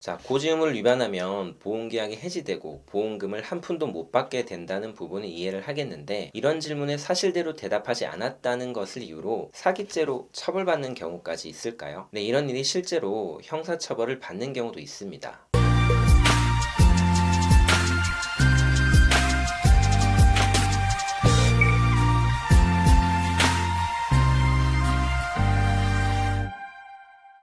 자, 고지음을 위반하면 보험계약이 해지되고 보험금을 한 푼도 못 받게 된다는 부분은 이해를 하겠는데, 이런 질문에 사실대로 대답하지 않았다는 것을 이유로 사기죄로 처벌받는 경우까지 있을까요? 네, 이런 일이 실제로 형사처벌을 받는 경우도 있습니다.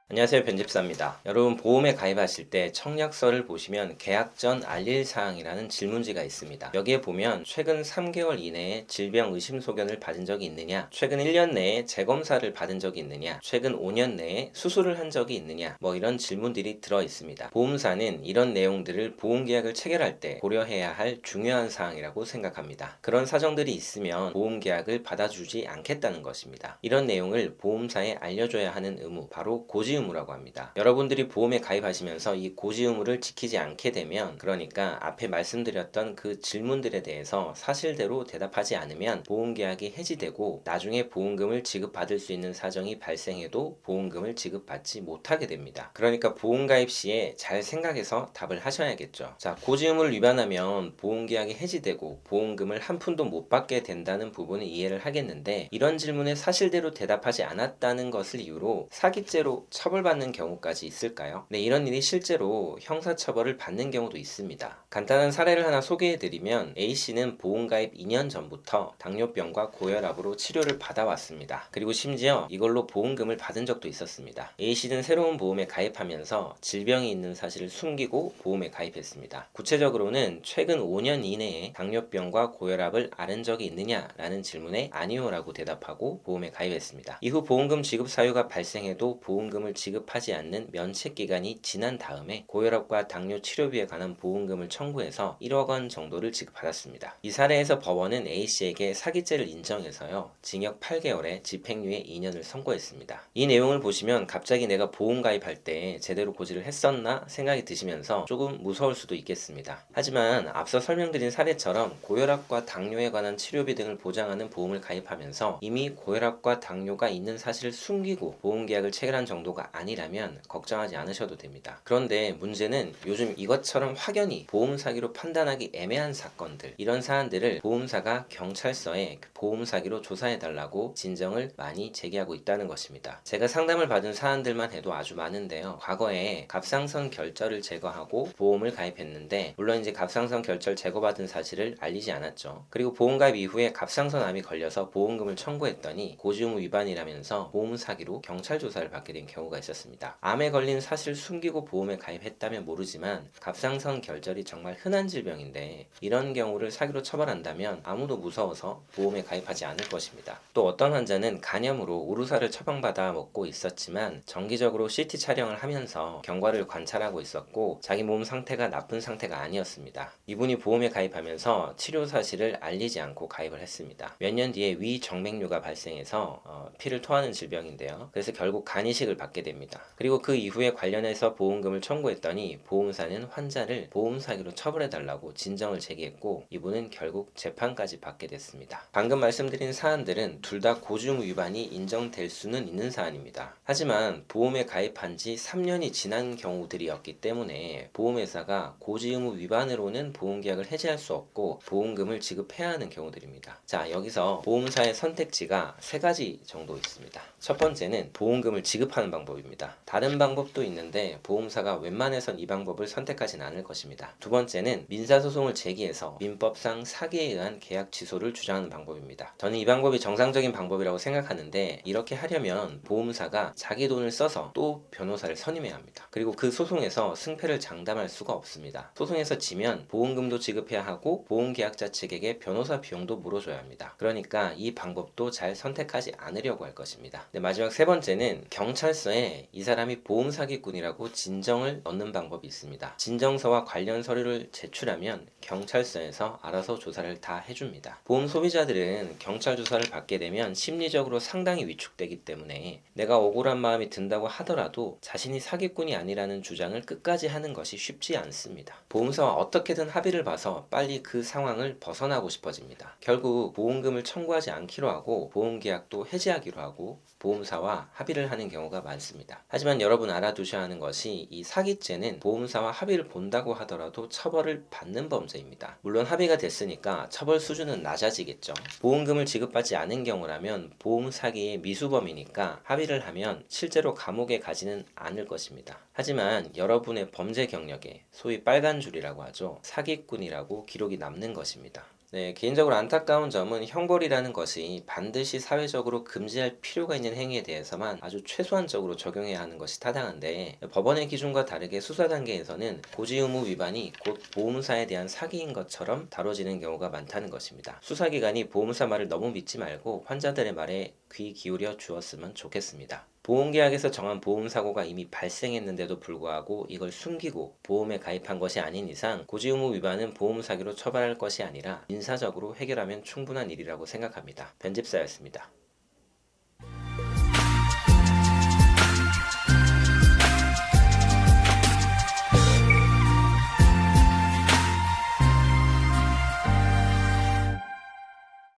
안녕하세요, 변집사입니다. 여러분, 보험에 가입하실 때 청약서를 보시면 계약 전 알릴 사항이라는 질문지가 있습니다. 여기에 보면 최근 3개월 이내에 질병 의심 소견을 받은 적이 있느냐, 최근 1년 내에 재검사를 받은 적이 있느냐, 최근 5년 내에 수술을 한 적이 있느냐, 이런 질문들이 들어 있습니다. 보험사는 이런 내용들을 보험계약을 체결할 때 고려해야 할 중요한 사항이라고 생각합니다. 그런 사정들이 있으면 보험계약을 받아주지 않겠다는 것입니다. 이런 내용을 보험사에 알려줘야 하는 의무, 바로 고지 의무라고 합니다. 여러분들이 보험에 가입하시면서 이 고지 의무를 지키지 않게 되면, 그러니까 앞에 말씀드렸던 그 질문들에 대해서 사실대로 대답하지 않으면 보험계약이 해지되고 나중에 보험금을 지급받을 수 있는 사정이 발생해도 보험금을 지급받지 못하게 됩니다. 그러니까 보험가입 시에 잘 생각해서 답을 하셔야겠죠. 자, 고지 의무를 위반하면 보험계약이 해지되고 보험금을 한 푼도 못 받게 된다는 부분은 이해를 하겠는데, 이런 질문에 사실대로 대답하지 않았다는 것을 이유로 사기죄로 처벌받는 경우까지 있을까요? 네, 이런 일이 실제로 형사처벌을 받는 경우도 있습니다. 간단한 사례를 하나 소개해드리면, A씨는 보험가입 2년 전부터 당뇨병과 고혈압으로 치료를 받아왔습니다. 그리고 심지어 이걸로 보험금을 받은 적도 있었습니다. A씨는 새로운 보험에 가입하면서 질병이 있는 사실을 숨기고 보험에 가입했습니다. 구체적으로는 최근 5년 이내에 당뇨병과 고혈압을 앓은 적이 있느냐라는 질문에 아니오라고 대답하고 보험에 가입했습니다. 이후 보험금 지급 사유가 발생해도 보험금을 지급하지 않는 면책 기간이 지난 다음에 고혈압과 당뇨 치료비에 관한 보험금을 청구해서 1억 원 정도를 지급받았습니다. 이 사례에서 법원은 A씨에게 사기죄를 인정해서요, 징역 8개월에 집행유예 2년을 선고했습니다. 이 내용을 보시면 갑자기 내가 보험 가입할 때 제대로 고지를 했었나 생각이 드시면서 조금 무서울 수도 있겠습니다. 하지만 앞서 설명드린 사례처럼 고혈압과 당뇨에 관한 치료비 등을 보장하는 보험을 가입하면서 이미 고혈압과 당뇨가 있는 사실을 숨기고 보험계약을 체결한 정도가 아니라면 걱정하지 않으셔도 됩니다. 그런데 문제는 요즘 이것처럼 확연히 보험 사기로 판단하기 애매한 사건들, 이런 사안들을 보험사가 경찰서에 보험 사기로 조사해달라고 진정을 많이 제기하고 있다는 것입니다. 제가 상담을 받은 사안들만 해도 아주 많은데요. 과거에 갑상선 결절을 제거하고 보험을 가입했는데, 물론 이제 갑상선 결절 제거받은 사실을 알리지 않았죠. 그리고 보험 가입 이후에 갑상선 암이 걸려서 보험금을 청구했더니 고지 의무 위반이라면서 보험 사기로 경찰 조사를 받게 된 경우가 있었습니다. 암에 걸린 사실을 숨기고 보험에 가입했다면 모르지만 갑상선 결절이 정말 흔한 질병인데, 이런 경우를 사기로 처벌한다면 아무도 무서워서 보험에 가입하지 않을 것입니다. 또 어떤 환자는 간염으로 우루사를 처방받아 먹고 있었지만 정기적으로 CT 촬영을 하면서 경과를 관찰하고 있었고 자기 몸 상태가 나쁜 상태가 아니었습니다. 이분이 보험에 가입하면서 치료 사실을 알리지 않고 가입을 했습니다. 몇 년 뒤에 위정맥류가 발생해서 피를 토하는 질병인데요. 그래서 결국 간이식을 받게 됩니다. 그리고 그 이후에 관련해서 보험금을 청구했더니 보험사는 환자를 보험 사기로 처벌해달라고 진정을 제기했고, 이분은 결국 재판까지 받게 됐습니다. 방금 말씀드린 사안들은 둘 다 고지 의무 위반이 인정될 수는 있는 사안입니다. 하지만 보험에 가입한 지 3년이 지난 경우들이었기 때문에 보험회사가 고지 의무 위반으로는 보험계약을 해지할 수 없고 보험금을 지급해야 하는 경우들입니다. 자, 여기서 보험사의 선택지가 3가지 정도 있습니다. 첫 번째는 보험금을 지급하는 방법입니다. 다른 방법도 있는데 보험사가 웬만해선 이 방법을 선택하진 않을 것입니다. 두 번째는 민사소송을 제기해서 민법상 사기에 의한 계약 취소를 주장하는 방법입니다. 저는 이 방법이 정상적인 방법이라고 생각하는데, 이렇게 하려면 보험사가 자기 돈을 써서 또 변호사를 선임해야 합니다. 그리고 그 소송에서 승패를 장담할 수가 없습니다. 소송에서 지면 보험금도 지급해야 하고 보험계약자 측에게 변호사 비용도 물어줘야 합니다. 그러니까 이 방법도 잘 선택하지 않으려고 할 것입니다. 마지막 세 번째는 경찰서에 이 사람이 보험 사기꾼이라고 진정을 넣는 방법이 있습니다. 진정서와 관련 서류를 제출하면 경찰서에서 알아서 조사를 다 해줍니다. 보험 소비자들은 경찰 조사를 받게 되면 심리적으로 상당히 위축되기 때문에 내가 억울한 마음이 든다고 하더라도 자신이 사기꾼이 아니라는 주장을 끝까지 하는 것이 쉽지 않습니다. 보험사와 어떻게든 합의를 봐서 빨리 그 상황을 벗어나고 싶어집니다. 결국 보험금을 청구하지 않기로 하고 보험계약도 해지하기로 하고 보험사와 합의를 하는 경우가 많습니다. 않습니다. 하지만 여러분 알아두셔야 하는 것이 이 사기죄는 보험사와 합의를 본다고 하더라도 처벌을 받는 범죄입니다. 물론 합의가 됐으니까 처벌 수준은 낮아지겠죠. 보험금을 지급받지 않은 경우라면 보험 사기의 미수범이니까 합의를 하면 실제로 감옥에 가지는 않을 것입니다. 하지만 여러분의 범죄 경력에 소위 빨간 줄이라고 하죠. 사기꾼이라고 기록이 남는 것입니다. 네, 개인적으로 안타까운 점은 형벌이라는 것이 반드시 사회적으로 금지할 필요가 있는 행위에 대해서만 아주 최소한적으로 적용해야 하는 것이 타당한데 법원의 기준과 다르게 수사 단계에서는 고지 의무 위반이 곧 보험사에 대한 사기인 것처럼 다뤄지는 경우가 많다는 것입니다. 수사기관이 보험사 말을 너무 믿지 말고 환자들의 말에 귀 기울여 주었으면 좋겠습니다. 보험계약에서 정한 보험사고가 이미 발생했는데도 불구하고 이걸 숨기고 보험에 가입한 것이 아닌 이상 고지의무 위반은 보험사기로 처벌할 것이 아니라 민사적으로 해결하면 충분한 일이라고 생각합니다. 편집사였습니다.